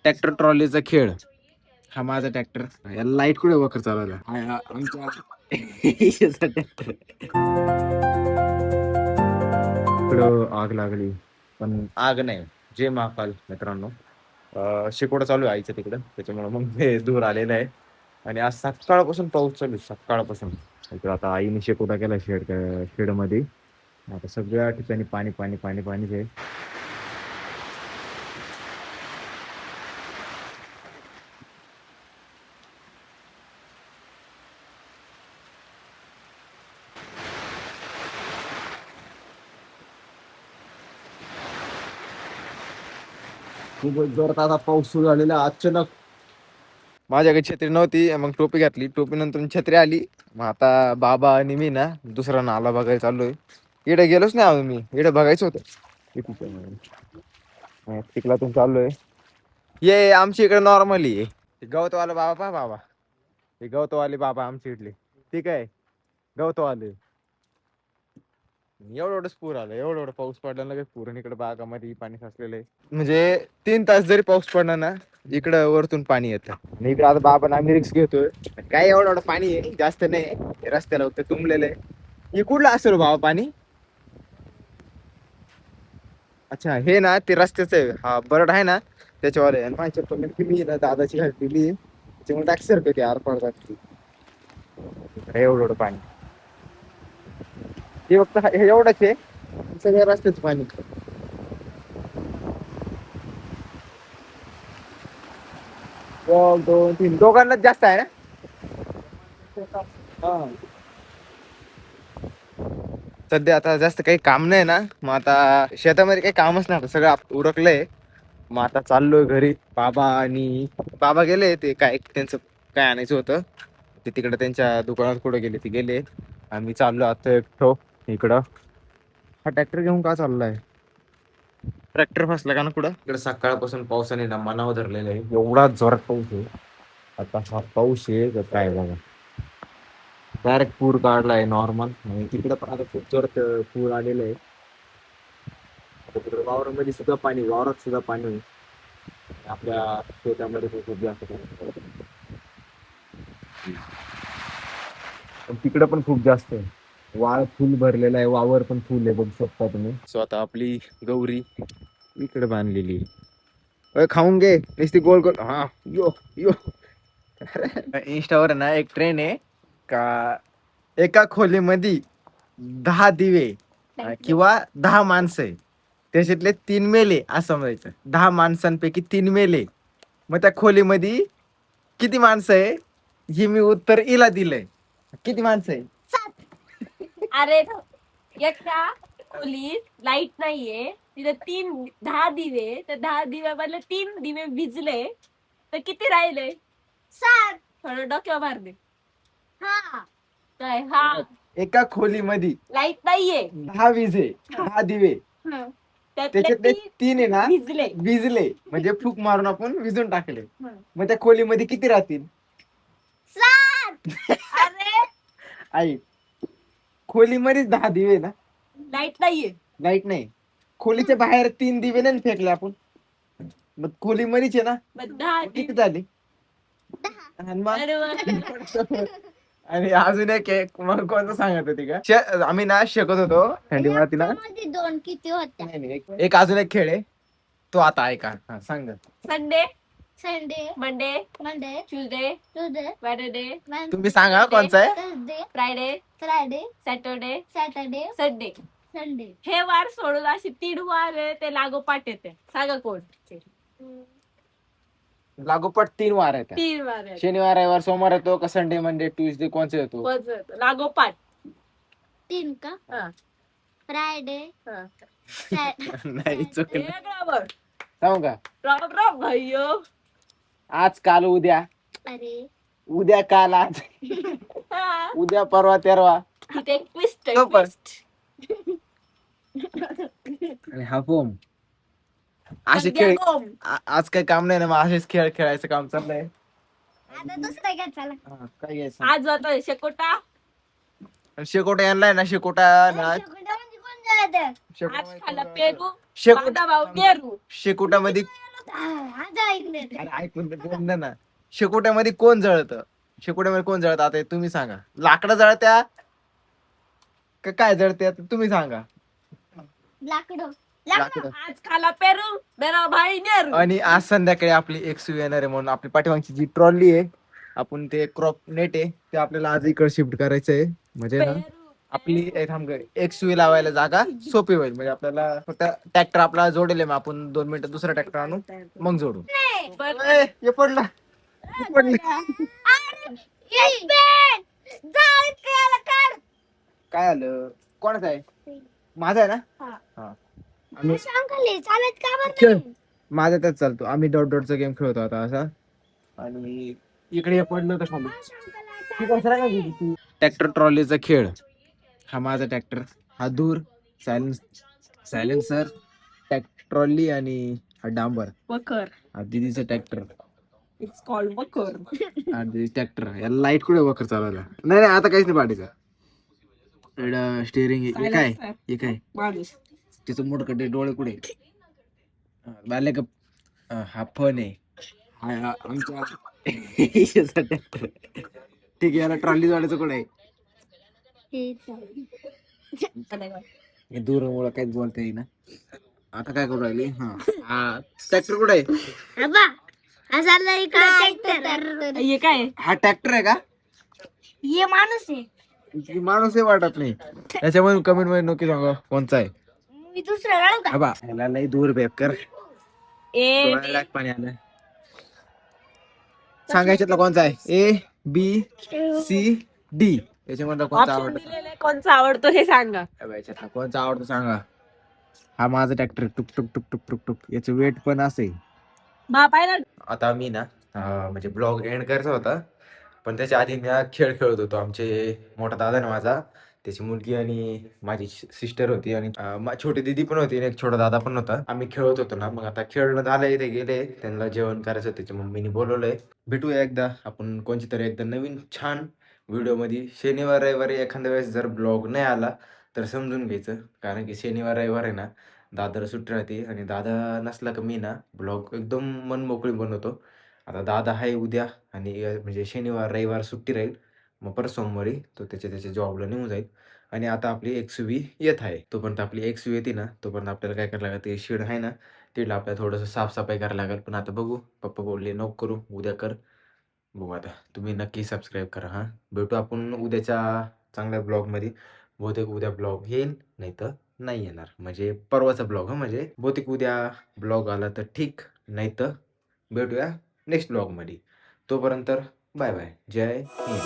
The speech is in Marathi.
ट्रॅक्टर ट्रॉलीचा खेळ. हा माझा ट्रॅक्टर. याला लाईट कुठे वखर चालवला आमच्या ट्रॅक्टर. इकडं आग लागली, पण आग नाही, जे महाकाल मित्रांनो. शेकोडा चालू आहे आईचं तिकडं, त्याच्यामुळे मग हे दूर आलेलं आहे. आणि आज सकाळपासून पाऊस चालू आहे, सकाळपासून. इकडं आता आईने शेकोडा केला शेड मध्ये. आता सगळ्या ठिकाणी पाणी पाणी पाणी पाणीच आहे. खूपच जोरात आता पाऊस सुरू झालेला अचानक. माझ्याकडे छत्री नव्हती, मग टोपी घातली, टोपी नंतर छत्री आली. मग आता बाबा आणि मी ना दुसरा नाला बघायला चाललोय. इकडे गेलोच नाही अजून मी, इकडे बघायचं होतं. तिकलातून चाललोय. ये आमच्या इकडे नॉर्मली आहे गवतवाला बाबा. पा बाबा, हे गवतवाले बाबा आमच्या इथले. ठीक आहे, गवतवाले. एवढंच पूर आलं, एवढं पाऊस पडला ना, पूर. इकडे बागामध्ये पाणी साचलेलं आहे. म्हणजे 3 तास जरी पाऊस पडला ना, इकडं वरतून पाणी येतं. आणि इकडे आता बाबा आम्ही रिक्स घेतोय. काय एवढं पाणी आहे, जास्त नाही रस्त्याला, होतं तुंबलेलं आहे. हे कुठलं असेल बाबा पाणी? अच्छा, हे ना ते रस्त्याचं आहे. हा बरड आहे ना त्याच्यावर आहे. आणि माझ्या चप्पल दिली ना, दादाची दिली, त्याच्यामुळे टॅक्सी सारखं ते आरपार जाते. एवढं पाणी हे फक्त हे एवढंच आहे, सगळ्या रस्त्याचं पाणी. 1 2 3 दोघांनाच जास्त आहे ना. हा. सध्या आता जास्त काही काम नाही ना, मग आता शेतामध्ये काही कामच नाही, आता सगळं उरकलंय. मग आता चाललोय घरी. बाबा गेले, ते काय त्यांचं काय आणायचं होतं ते तिकडे त्यांच्या दुकानात. कुठे गेले ते गेले. आम्ही चाललो आता एकटो इकडं. हा ट्रॅक्टर घेऊन का चाललाय? ट्रॅक्टर फसला का ना कुठं? इकडे सकाळपासून पावसाने ना मनावर धरलेलं आहे, एवढा जोरात पाऊस आहे. आता हा पाऊस आहे का काय बघा, डायरेक्ट पूर काढलाय नॉर्मल. तिकडे पण आता खूप जोरात पूर आलेलं आहे. तिकडे वावरामध्ये सुद्धा पाणी, वावरात सुद्धा पाणी आहे. आपल्या शेतामध्ये खूप जास्त पाणी. पण तिकडे पण खूप जास्त आहे. वाळ फुल भरलेला आहे, वावर पण फुल आहे, बघू शकता तुम्ही. सो आता आपली गौरी इकडे बांधलेली. खाऊन घे नुसती गोल गोल. हा यो यो. इंस्टावर ना एक ट्रेंड आहे का, एका खोलीमध्ये 10 दिवे किंवा 10 माणसं आहे, त्याच्यातले 3 मेले असं म्हणायचं. 10 माणसांपैकी 3 मेले, मग त्या खोलीमध्ये किती माणसं आहे हे मी उत्तर इला दिलंय. किती माणसं आहे? 7. अरे एका खोलीत लाईट नाहीये, तिथे 10 दिवे, तर 10 दिव्यामधले 3 दिवे विजले, तर किती राहिले? 7. थोडं डोक्यावर मार दे. हा काय? हा, एका खोलीमध्ये लाईट नाहीये, 10 विजे, 10 दिवे, त्याच्यातले 3 आहे ना विजले, म्हणजे फूक मारून आपण विजून टाकले. मग त्या खोलीमध्ये किती राहतील? 7. अरे आई, खोलीमध्येच 10 दिवे ना, लाईट नाहीये. लाईट नाही. खोलीच्या बाहेर 3 दिवे नाही फेकले आपण, मग खोलीमध्येच आहे ना. मग किती झाले? 10. आणि अजून एक मग कोणतं सांगत होती का? आम्ही ना शिकत होतो थंडी मातीला. 2 किती होत्या? नाही, एक अजून एक खेळ आहे, तो आता ऐका. हा सांग. Sunday, Monday, Tuesday, Wednesday. तुम्ही सांगा कोणचा आहे. Friday, Saturday, Sunday. हे वार सोडून अशी 3 वार आहे, ते लागोपाठ येते. सांगा कोण? लागोपाठ 3 वार आहेत. 3 वार आहेत. शनिवार, रविवार, सोमवार येतो का? संडे, मंडे, ट्यूजडे कोणचा येतो? लागोपाठ 3 का? फ्रायडे, नाही, चुकलं. बरोबर. सांगू का? राम राम भैयो. आज काल उद्या, अरे उद्या काल आज, उद्या परवा तेरवा. इथे एक ट्विस्ट आहे. तो पण. आणि हा फोम. असे खेळ आज काही काम नाही ना, मग असेच खेळ खेळायचं काम चाललंय. आता दुसरं काय चला. काय घ्यायचं? आज होता शेकोटा. शेकोटा आणलाय ना, शेकोटा ना. म्हणजे कोण जायचं? आज खाला पेरू. शेकोटा भाऊ पेरू. शेकोटामध्ये अरे ऐकून तर बोल ना. शेकोट्यामध्ये कोण जळतं? शेकोट्यामध्ये कोण जळतं आता हे तुम्ही सांगा. लाकडं जळत्या का काय जळते आता तुम्ही सांगा. लाकडं लाकडं. आज खाला पेरू मेरा भाई नेहरू. आणि आज संध्याकाळी आपली एक्सयू येणार आहे म्हणून आपली पाठीमागची जी ट्रॉली आहे आपण ते क्रॉप नेट आहे ते आपल्याला आज इकडे शिफ्ट करायचं आहे. म्हणजे ना पेरू. आपली थांब एक्सयू लावायला जागा सोपी होईल. म्हणजे आपल्याला फक्त ट्रॅक्टर आपला जोडेल मग आपण 2 मिनिटं दुसरा ट्रॅक्टर आणू मग जोडू. बरं. ए, हे पडला हे पडलं. काय आलं कोणाचं आहे? माझा आहे ना. हा. हा आम्ही चालत का बरं खेळ. नाही? माझा त्याच चालतो. आम्ही डॉटचा गेम खेळतो आता असा आणि इकडे हे पडलं तर खाली ट्रॅक्टर ट्रॉलीचा खेळ. हा माझा ट्रॅक्टर, हा दूर सायलेन्सर ट्रॉली आणि हा डांबर. मकर. हा दिदीचा ट्रॅक्टर. इट्स कॉल्ड मकर. हा दिदी ट्रॅक्टर. याला लाईट कुठे वखर चालवला. नाही नाही आता काहीच नाही पाठीचा. स्टेअरिंग हे काय हे काय माणूस. तिचं मोठकडे डोळे कुठे बाले का. हा फन आहे. हा आमचा ट्रॅक्टर. ठीक आहे याला ट्रॉली जोडायचं कुठे आहे. हे दूर मुळे काहीच बोलता येईना. आता काय करू राहिली. हा ट्रॅक्टर कुठे आहे. हे काय हा ट्रॅक्टर आहे का. ये माणूस आहे. माणूसही वाटत नाही. त्याच्यामध्ये कमेंट मध्ये नक्की सांगा कोणचा आहे. मी दुसरं राहू का? बाबा ह्याला लई दूर बेकर ए डोळ्याला पाणी आलं. सांगायच्यातला कोणचा आहे. ए बी सी डी याच्यामधला कोणता ऑप्शन आवडतो. दिलेला कोणचा आवडतो हे सांगा. याच्यातला कोणचा आवडतो सांगा. हा माझा ट्रॅक्टर टुक टुक टुक टुक टुक टुक याचं वेट पण असेल. पाहिला आता मी ना म्हणजे ब्लॉग एंड करायचा होता पण त्याच्या आधी मी हा खेळ खेळत होतो. आमचे मोठा दादा ना माझा त्याची मुलगी आणि माझी सिस्टर होती आणि छोटी दिदी पण होती आणि एक छोटा दादा पण होता. आम्ही खेळत होतो ना मग आता खेळणं झालंय ते गेले त्यांना जेवण करायचं त्याच्या मम्मीने बोलवलंय. भेटूया एकदा आपण कोणची तरी एकदा नवीन छान व्हिडिओ मध्ये. शनिवार रविवारी एखाद्या वेळेस जर ब्लॉग नाही आला तर समजून घ्यायचं कारण की शनिवार रविवार आहे ना दादाला सुट्टी राहते आणि दादा नसला का मी ना ब्लॉग एकदम मन मोकळी बनवतो. आता दादा आहे उद्या आणि म्हणजे शनिवार रविवार सुट्टी राहील मग परत सोमवारी तो त्याच्या जॉबला निघून जाईल. आणि आता आपली एक्सयूव्ही येत आहे. तोपर्यंत आपली एक्सयूव्ही येते ना तोपर्यंत आपल्याला काय करायला लागतं. ते शेड आहे ना तिला आपल्याला थोडंसं साफसफाई करायला लागेल. पण आता बघू पप्पा बोलले नको करू उद्या कर. बघू आता तुम्ही नक्की सबस्क्राईब करा. हां भेटू आपण उद्याच्या चांगल्या ब्लॉगमध्ये. बहुतेक उद्या ब्लॉग येईल नाही तर नाही येणार. म्हणजे परवाचा ब्लॉग म्हणजे बहुतेक उद्या ब्लॉग आला तर ठीक नाही तर भेटूया नेक्स्ट ब्लॉगमध्ये. तोपर्यंत बाय बाय. जय हिंद.